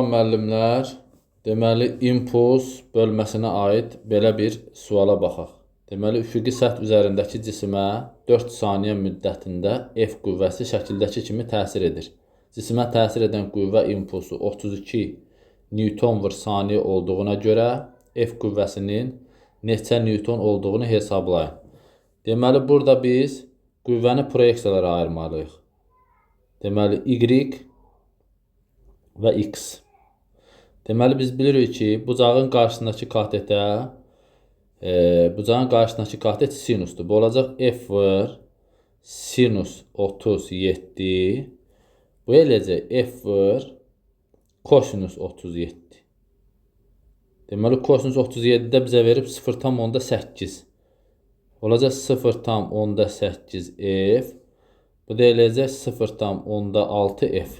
Müəllimlər, deməli, impuls bölməsinə aid belə bir suala baxaq. Deməli, üfüqi səth üzərindəki cisimə 4 saniyə müddətində F qüvvəsi şəkildəki kimi təsir edir. Cisimə təsir edən qüvvə impulsu 32 Newton vur saniyə olduğuna görə F qüvvəsinin neçə Newton olduğunu hesablayın. Deməli, burada biz qüvvəni proyeksiyalara ayırmalıyıq. Deməli, Y və X. Deməli, biz bilirik ki, bucağın qarşısındakı katetə, bucağın qarşısındakı katet sinusdur. Bu olacaq F vur sinus 37. Bu eləcək F vur kosinus 37. Deməli, kosinus 37-də bizə verib 0,8. Olacaq 0,8 F. Bu da eləcək 0,6 F.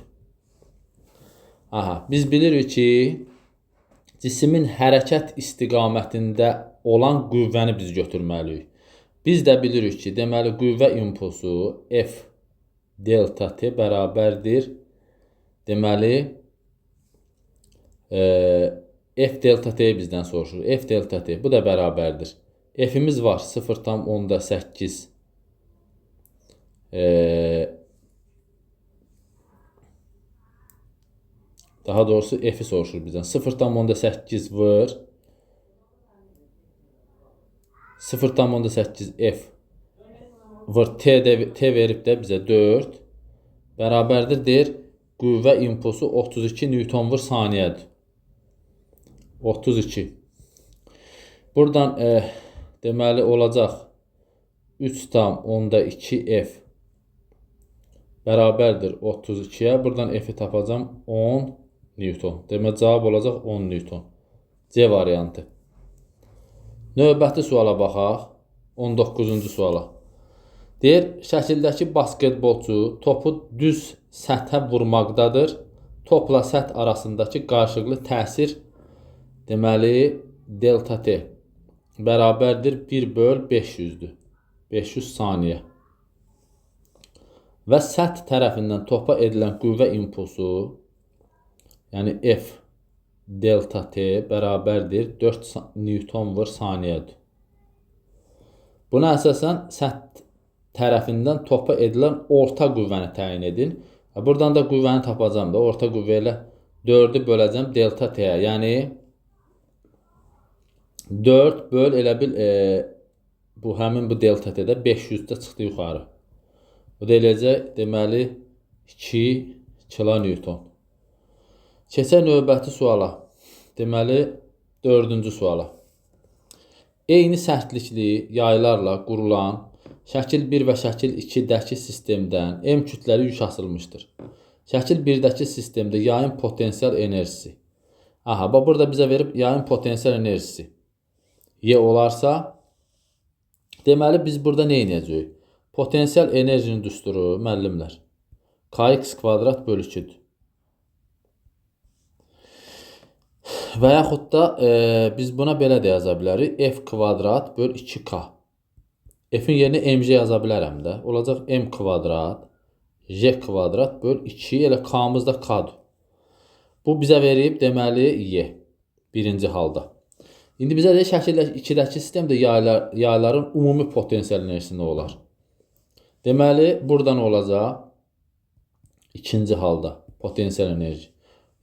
Aha, biz bilirik ki, cismin hərəkət istiqamətində olan qüvvəni biz götürməliyik. Biz də bilirik ki, deməli, qüvvə impulsu F delta T bərabərdir. Deməli, F delta T bizdən soruşur. F delta T, bu da bərabərdir. F'imiz var 0,8 daha doğrusu F'i soruşur bizdən. 0,8 vur 0,8 F vur T verib də bizə 4 bərabərdir deyir. Qüvvə impulsu 32 Newton vur saniyədir. 32. Buradan deməli olacaq 3,2 F bərabərdir 32-yə. Buradan F'i tapacam 10 Newton. Demək, cavab olacaq 10 Newton. C variantı. Növbəti suala baxaq. 19-cu suala. Deyir, şəkildəki basketbolçu topu düz səthə vurmaqdadır. Topla səth arasındakı qarşılıqlı təsir, deməli, delta T bərabərdir 1/500-dür. 500 saniyə. Və səth tərəfindən topa edilən qüvvə impulsu, yəni F delta T bərabərdir 4 Newton vur saniyədir. Buna əsasən səth tərəfindən topa edilən orta qüvvəni təyin edin. Buradan da qüvvəni tapacam da. Orta qüvvə ilə 4-ü böləcəm delta T-yə. Yəni 4 böl elə bil həmin bu delta T-də 500-də çıxdı yuxarı. Bu da eləcək, deməli 2 kilonewton. Keçək növbəti suala. Deməli 4-cü suala. Eyni sərtlikli yaylarla qurulan şəkil 1 və şəkil 2-dəki sistemdən M kütləli yük asılmışdır. Şəkil 1-dəki sistemdə yayın potensial enerjisi. Aha, burada bizə verib yayın potensial enerjisi Y olarsa, deməli biz burada nə edəcəyik? Potensial enerjinin düsturu, müəllimlər, kx kvadrat bölü 2-dir. Və yaxud da biz buna belə də yaza bilərik. F kvadrat böl 2K. F'in yerinə mj yaza bilərəm də. Olacaq m kvadrat j kvadrat böl 2. Elə K'mız da K'dır. Bu bizə verib, deməli, Y. Birinci halda. İndi bizə də şəkil 2-dəki sistemdə yayların ümumi potensial enerjisi nə olar? Deməli, buradan olacaq ikinci halda potensial enerji.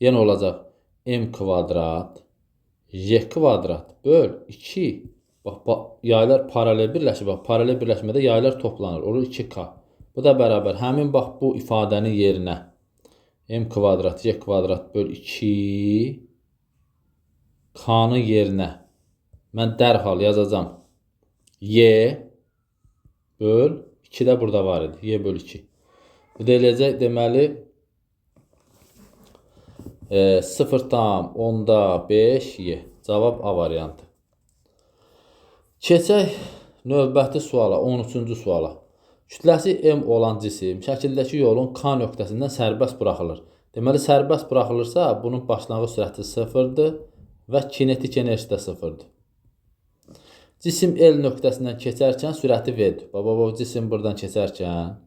Yəni olacaq m kvadrat j kvadrat böl 2. Bax, yaylar paralel birləşir. Bax, paralel birləşmədə yaylar toplanır. Olur 2K. Bu da bərabər. Həmin bax bu ifadənin yerinə m kvadrat j kvadrat böl 2 K'nın yerinə mən dərhal yazacam y böl 2 də burada var idi. Y böl 2. Bu da eləcək, deməli 0,5 Y. Cavab A variantı. Keçək növbəti suala, 13-cü suala. Kütləsi M olan cisim şəkildəki yolun K nöqtəsindən sərbəst buraxılır. Deməli, sərbəst buraxılırsa, bunun başlanğıc sürəti 0-dır və kinetik enerjisi də 0-dır. Cisim L nöqtəsindən keçərkən sürəti V-dir. Baba, cisim buradan keçərkən,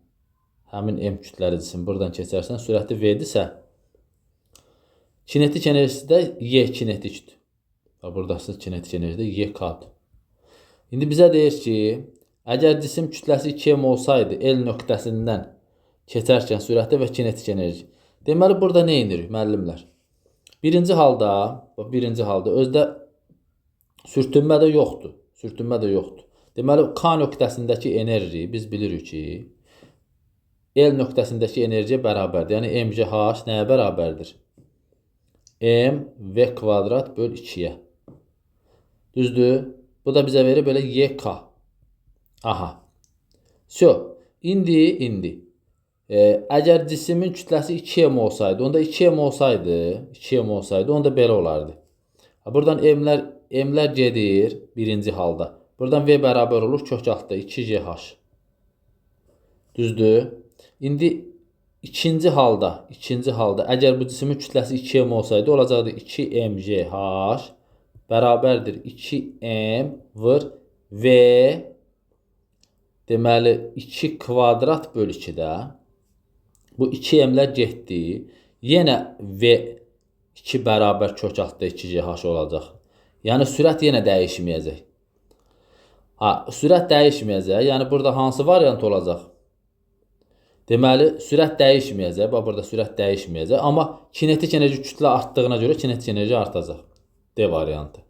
həmin M kütləli cisim buradan keçərkən sürəti V-dirsə, Kinetik enerjisi də Y kinetikdir. Buradası kinetik enerjidə Y kad. İndi bizə deyir ki, əgər cisim kütləsi 2m olsaydı, L nöqtəsindən keçərkən sürəti və kinetik enerji. Deməli, burada nə edirik, müəllimlər? Birinci halda özdə sürtünmə də yoxdur. Deməli, K nöqtəsindəki enerji biz bilirik ki, L nöqtəsindəki enerjiyə bərabərdir. Yəni, mgh nəyə bərabərdir? mv kvadrat böl 2-yə. Düzdür? Bu da bizə verir belə YK. Aha. İndi əgər cismin kütləsi 2m olsaydı, onda 2m olsaydı, onda belə olardı. Buradan m'lər gedir birinci halda. Buradan V bərabər olur kök altda 2GH. Düzdür? İndi ikinci halda əgər bu cismin kütləsi 2m olsaydı, olacaqdı 2mgh bərabərdir 2m vur V deməli 2 kvadrat böl 2-də. Bu 2m'lər getdi. Yenə V 2 bərabər kök altda 2GH olacaq. Yəni sürət yenə dəyişməyəcək. Sürət dəyişməyəcək. Yəni burada hansı variant olacaq? Deməli, sürət dəyişməyəcək. Burada sürət dəyişməyəcək. Amma kinetik enerji kütlə artdığına görə kinetik enerji artacaq. D variantı.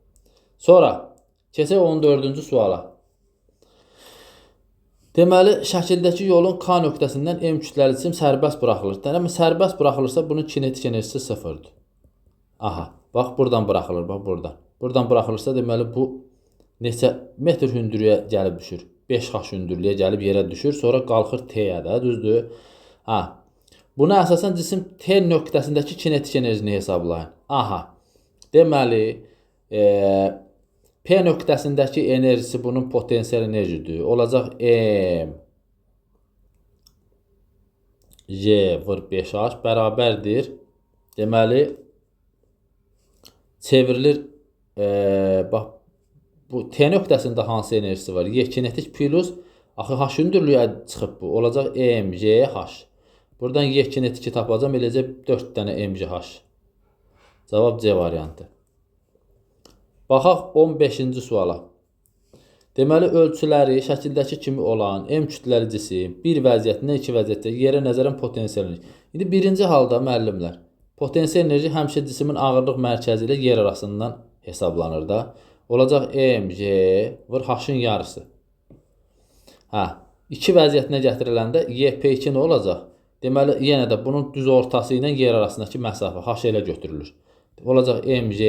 Sonra keçək 14-cü suala. Deməli, şəkildəki yolun K nöqtəsindən M kütləli cisim sərbəst buraxılır. Amma sərbəst buraxılırsa bunun kinetik enerjisi sıfırdır. Aha, bax buradan buraxılır, bax buradan. Buradan buraxılırsa deməli bu neçə metr hündürlüyə gəlib düşür? 5h hündürlüyə gəlib yerə düşür, sonra qalxır T-yə də, düzdür? Buna əsasən cisim T nöqtəsindəki kinetik enerjini hesablayın. Aha, deməli, P nöqtəsindəki enerjisi bunun potensial enerjidir. Olacaq M J vur 5H bərabərdir. Deməli, çevrilir, bax, bu T nöqtəsində hansı enerjisi var? Y kinetik plus, axı H hündürlüyə çıxıb bu. Olacaq MGH. Buradan Y kinetiki tapacam, eləcə 4 dənə MGH. Cavab C variantı. Baxaq 15-ci suala. Deməli, ölçüləri şəkildəki kimi olan M kütləli cisim bir vəziyyətindən iki vəziyyətdə yerə nəzərən potensial enerji. İndi birinci halda müəllimlər, potensial enerji həmişə cismin ağırlıq mərkəzi ilə yer arasından hesablanır da. Olacaq mg vur h-ın yarısı. İki vəziyyətinə gətiriləndə yp2 nə olacaq? Deməli, yenə də bunun düz ortası ilə yer arasındakı məsafə h ilə götürülür. Olacaq mg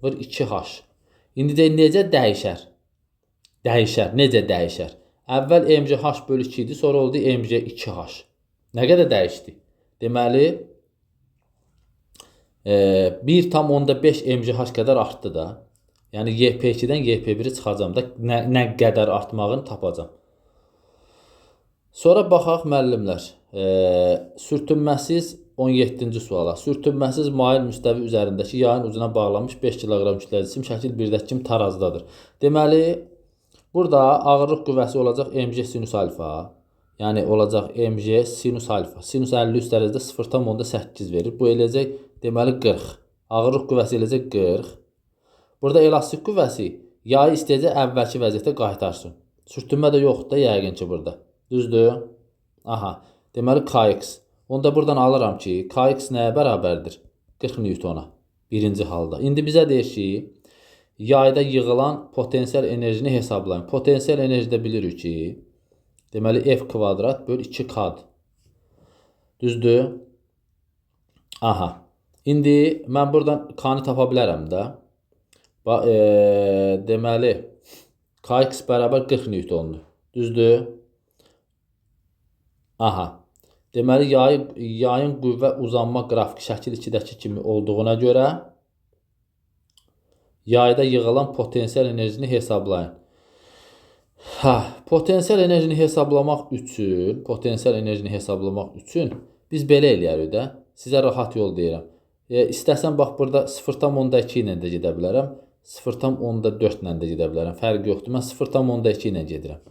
vur 2h. İndi də necə dəyişər? Necə dəyişər? Əvvəl mgh bölü 2 idi, sonra oldu mg2h. Nə qədər dəyişdi? Deməli, 1,5 mgh qədər artdı da. Yəni, yp2-dən yp1-i çıxacam da, nə qədər artmağını tapacam. Sonra baxaq müəllimlər, sürtünməsiz 17-ci suala. Sürtünməsiz mail müstəvi üzərindəki yayın ucuna bağlanmış 5 kiloqram kütləli cisim şəkil 1-dəki kimi tarazdadır. Deməli, burada ağırlıq qüvvəsi olacaq mg sinus alfa. Yəni, olacaq mg sinus alfa. Sinus 50 üst dərəcədə 0,8 verir. Bu eləcək, deməli, 40. Ağırlıq qüvvəsi eləcək 40. Burada elastik qüvvəsi yayı istəyəcək əvvəlki vəziyyətə qaytarsın. Sürtünmə də yoxdur da yəqin ki burada. Düzdür? Aha. Deməli Kx. Onda buradan alıram ki Kx nəyə bərabərdir? 40 Newtona. Birinci halda. İndi bizə deyir ki yayda yığılan potensial enerjini hesablayın. Potensial enerjidə bilirik ki deməli F kvadrat böl 2K. Düzdür? Aha. İndi mən buradan K-nı tapa bilərəm də. Deməli Kx bərabər 40 Newtondur. Düzdür? Aha. Deməli yayın qüvvə uzanma qrafiki şəkil 2-dəki kimi olduğuna görə yayda yığılan potensial enerjini hesablayın. Potensial enerjini hesablamaq üçün biz belə eləyərik də. Sizə rahat yol deyirəm. İstəsən bax burada 0,2 ilə də gedə bilərəm. 0,4 ilə də gedə bilərəm. Fərqi yoxdur. Mən 0,2 ilə gedirəm.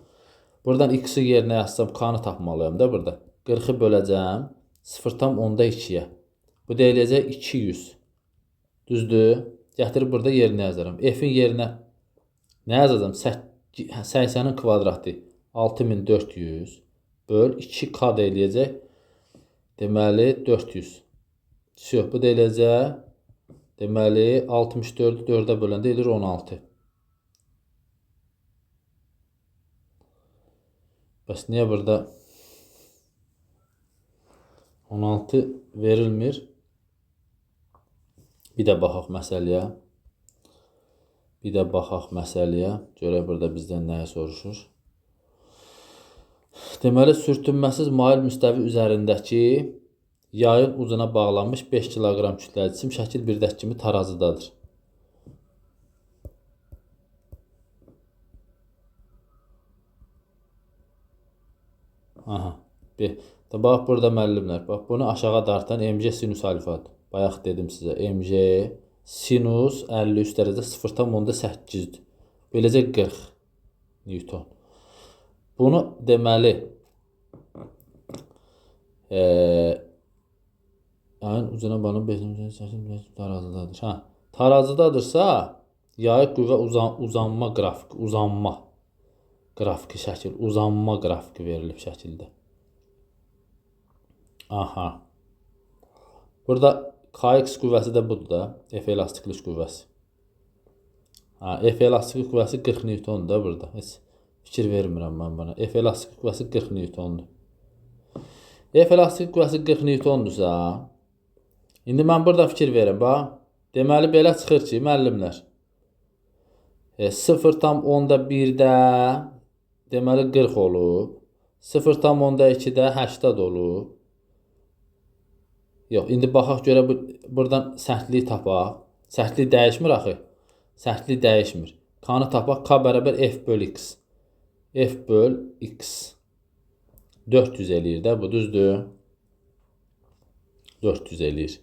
Buradan x-i yerinə yazsam k-nı tapmalıyım da burada. 40-ı böləcəm 0,2-yə. Bu deyiləcək 200. Düzdür? Gətirib burada yerinə yazaram. F-in yerinə nə yazacağam? 80-in kvadratı 6400 böl 2K da eləyəcək. Deməli 400. Bu da eləyəcək. Deməli 64-ü 4-ə böləndə elir 16. Bəs niyə burada 16 verilmir? Bir də baxaq məsələyə. Görək burada bizdən nəyə soruşur. Deməli, sürtünməsiz mail müstəvi üzərindəki yayın ucuna bağlanmış 5 kiloqram kütləli cisim şəkil 1-dəki kimi tarazıdadır. Aha. Bax, burada müəllimlər. Bax, bunu aşağı dartan mc sinus alfadır. Bayaq dedim sizə. mc sinus 53 dərəcə 0,8-dir. Beləcə 40 Newton. Bunu deməli yayın ucuna bağlı 5 tarazıdadır. Tarazıdadırsa yayıq qüvvə uzanma qrafiki şəkil, uzanma qrafiki verilib şəkildə. Aha. Burada Kx qüvvəsi də budur da, F elastiklik qüvvəsi. F elastiklik qüvvəsi 40 Newtondur da burada. Heç fikir vermirəm mən buna. F elastiklik qüvvəsi 40 Newtondur. F elastiklik qüvvəsi 40 Newtondursa, indi mən burada fikir verim, bax. Deməli, belə çıxır ki, müəllimlər, 0,1-də deməli 40 olub, 0,2-də 80 olub. Yox, indi baxaq görə buradan sərtliyi tapaq. Sərtlik dəyişmir axı. Sərtlik dəyişmir. K-nı tapaq. K bərabər F böl X. F böl X. 400 eləyir də bu, düzdür? 400 eləyir.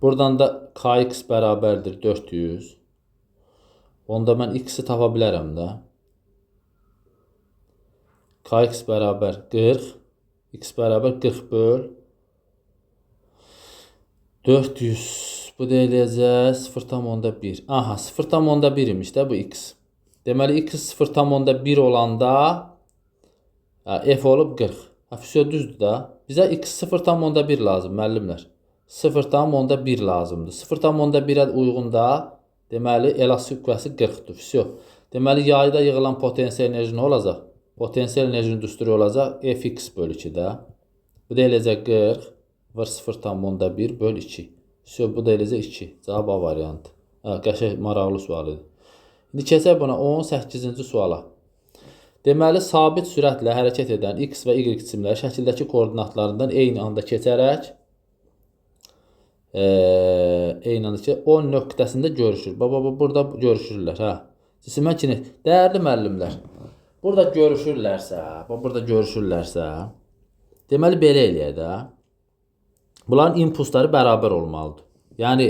Buradan da Kx bərabərdir 400. Onda mən X-i tapa bilərəm də. Kx bərabər 40. X bərabər 40 böl 400. Bu da eləyəcək 0,1. Aha, 0,1 imiş də bu X. Deməli, X 0,1 olanda F olub 40. Füsiyo düzdür da. Bizə X 0,1 lazım, müəllimlər. 0,1 lazımdır. 0,1-ə uyğunda deməli, elastik qüvvəsi 40-dır. Füsiyo. Deməli, yayda yığılan potensial enerji nə olacaq? Potensial enerjinin düsturu olacaq Fx böl 2-də. Bu da eləcək 40 var 0,1 böl 2. Bu da eləcək 2. Cavab A variantı. Qəşəng maraqlı sual idi. İndi keçək buna 18-ci suala. Deməli, sabit sürətlə hərəkət edən X və Y cisimləri şəkildəki koordinatlarından eyni anda keçərək O nöqtəsində görüşür. Burada görüşürlər. Cisimə kinetik. Dəyərli müəllimlər. Burada görüşürlərsə, deməli belə eləyək də. Bunların impulsları bərabər olmalıdır. Yəni,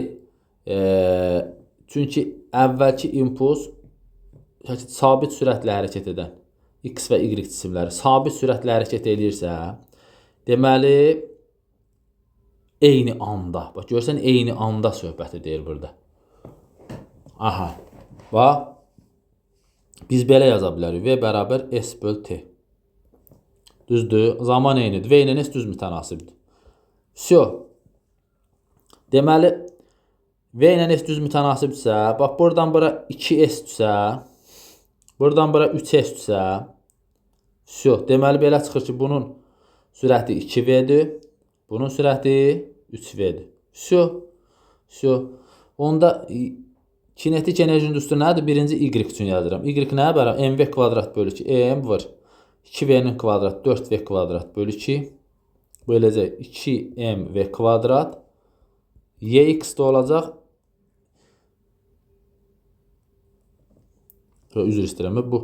çünki əvvəlki impuls sabit sürətlə hərəkət edən X və Y cisimləri sabit sürətlə hərəkət edirsə, deməli, eyni anda, bax, görsən, eyni anda söhbəti deyir burada. Aha, bax. Biz belə yaza bilərik. V bərabər S böl T. Düzdür. Zaman eynidir. V ilə S düz mütənasibdir. Deməli, V ilə S düz mütənasibdirsə, bax, buradan bura 2S-dirsə, buradan bura 3S-dirsə, deməli, belə çıxır ki, bunun sürəti 2V-dir, bunun sürəti 3V-dir. Onda kinetik enerjinin düsturu nədir? Birinci Y üçün yazıram. Y nəyə bərabər? mv kvadrat bölü 2. M var. 2V-nin kvadrat 4V kvadrat bölü 2. Bu eləcək 2mv kvadrat. Yx da olacaq. Üzr istəyirəm. Bu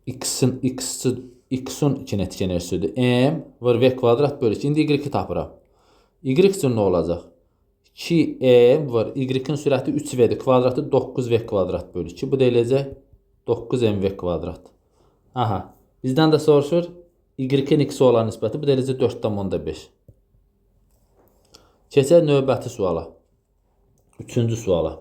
X-un kinetik enerjisidir. M var V kvadrat bölü 2. İndi Y-i tapıram. Y üçün nə olacaq? 2m var. Y-in sürəti 3v-dir. Kvadratı 9v kvadrat bölü 2. Bu da eləyəcək 9mv kvadrat. Aha. Bizdən də soruşur. Y-in x-i olan nisbəti. Bu da eləyəcək 4,5. Keçək növbəti suala. Üçüncü suala.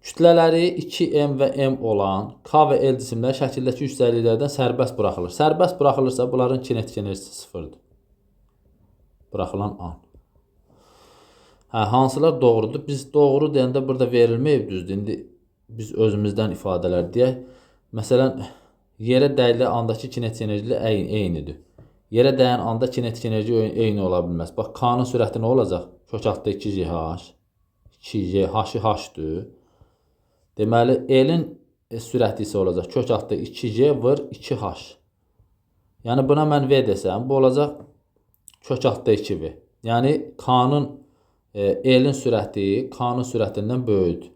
Kütlələri 2m və m olan K və L cisimləri şəkildəki yüksəkliklərdən sərbəst buraxılır. Sərbəst buraxılırsa bunların kinetik enerjisi sıfırdır. Buraxılan an. Hansılar doğrudur? Biz doğru deyəndə burada verilməyib düzdür. İndi biz özümüzdən ifadələr deyək. Məsələn, yerə dəyili andakı kinetik enerji eynidir. Yerə dəyən anda kinetik enerji eyni ola bilməz. Bax, K-nın sürəti nə olacaq? Kök altda 2GH. 2G, H-ı H-dür. Deməli, L-in sürəti isə olacaq. Kök altda 2G vır 2H. Yəni, buna mən V desəm, bu olacaq kök altda 2V. Yəni, K-nın L-in sürəti K-nın sürətindən böyükdür.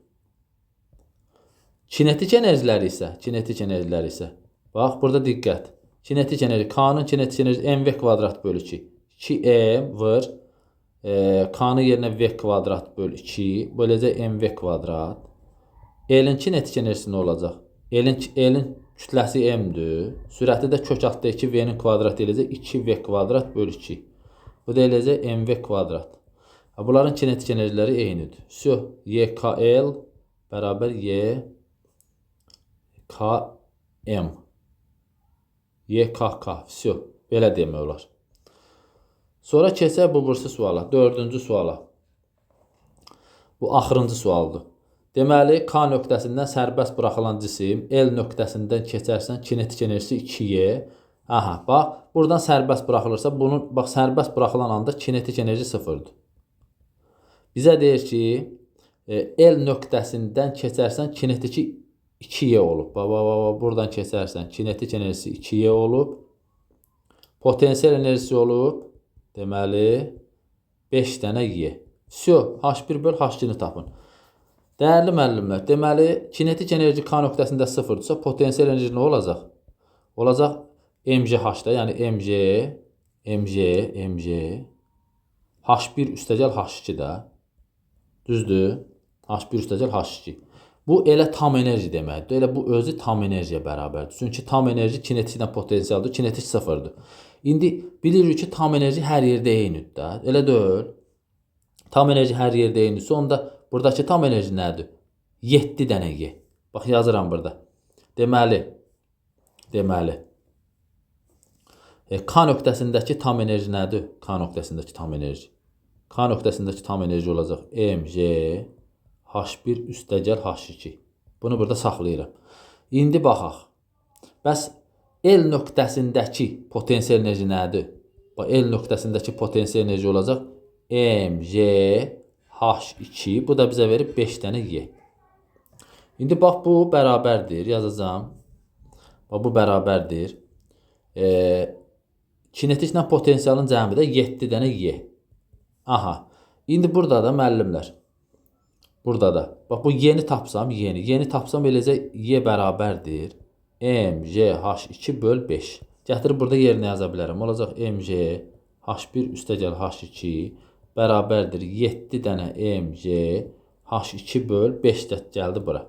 Kinetik enerjiləri isə, bax, burada diqqət. Kinetik enerji, K-nın kinetik enerji mv kvadrat bölü 2. 2m vır, K-nın yerinə v kvadrat bölü 2, böləcək mv kvadrat. L-in kinetik enerjisi nə olacaq? L-in kütləsi m-dür. Sürəti də kök altda 2v-nin kvadratı eləcək 2v kvadrat bölü 2. Bu da eləcək mv kvadrat. Bunların kinetik enerjiləri eynidir. YKL bərabər YKM. YKK. Belə demək olar. Sonra keçək bu bursi suala. Dördüncü suala. Bu axırıncı sualdır. Deməli, K nöqtəsindən sərbəst buraxılan cisim L nöqtəsindən keçərsən kinetik enerjisi 2Y. Aha, bax, buradan sərbəst buraxılırsa, bunun bax sərbəst buraxılan anda kinetik enerji sıfırdır. Bizə deyir ki, L nöqtəsindən keçərsən kinetiki 2Y olub. Buradan keçərsən kinetik enerjisi 2Y olub. Potensial enerjisi olub. Deməli, 5 dənə Y. H1 böl H2-ni tapın. Dəyərli müəllimlər, deməli, kinetik enerji K nöqtəsində sıfırdırsa, potensial enerji nə olacaq? Olacaq mgh-da, yəni mg, H1 üstəgəl H2-də. Düzdür? H1 üstəgəl H2. Bu elə tam enerji deməkdir. Elə bu özü tam enerjiyə bərabərdir. Çünki tam enerji kinetiklə potensialdır, kinetik sıfırdır. İndi bilirik ki, tam enerji hər yerdə eynidir. Elə deyil. Tam enerji hər yerdə eynidirsə, onda buradakı tam enerji nədir? 7 dənə Y. Bax, yazıram burada. Deməli, K nöqtəsindəki tam enerji nədir? K nöqtəsindəki tam enerji. K nöqtəsindəki tam enerji olacaq mg H1 üstəgəl H2. Bunu burada saxlayıram. İndi baxaq. Bəs L nöqtəsindəki potensial enerji nədir? Bax, L nöqtəsindəki potensial enerji olacaq mg H2. Bu da bizə verib 5 dənə Y. İndi bax, bu bərabərdir. Yazacağım. Bax, bu bərabərdir. Kinetiklə potensialın cəmi də 7 dənə Y. Aha. İndi burada da müəllimlər. Burada da. Bax, bu yeni tapsam, yeni tapsam eləcək Y bərabərdir. mg H2 böl 5. Gətirib burada yerinə yaza bilərəm. Olacaq mg H1 üstəgəl H2 bərabərdir 7 dənə mg H2 böl 5 gəldi bura.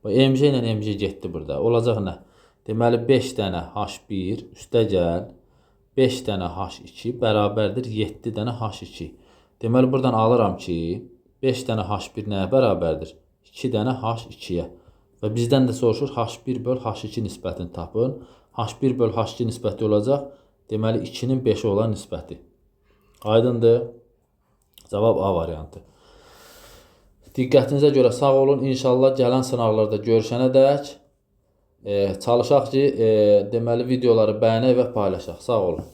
mg ilə mg getdi burada. Olacaq nə? Deməli, 5 dənə H1 üstəgəl 5 dənə H2 bərabərdir 7 dənə H2. Deməli, buradan alıram ki, 5 dənə H1 nəyə bərabərdir? 2 dənə H2-yə. Və bizdən də soruşur, H1 böl H2 nisbətini tapın. H1 böl H2 nisbəti olacaq. Deməli, 2-nin 5-i olan nisbəti. Aydındır. Cavab A variantı. Diqqətinizə görə sağ olun. İnşallah gələn sınavlarda görüşənə dək çalışaq ki, deməli videoları bəyənək və paylaşaq. Sağ olun.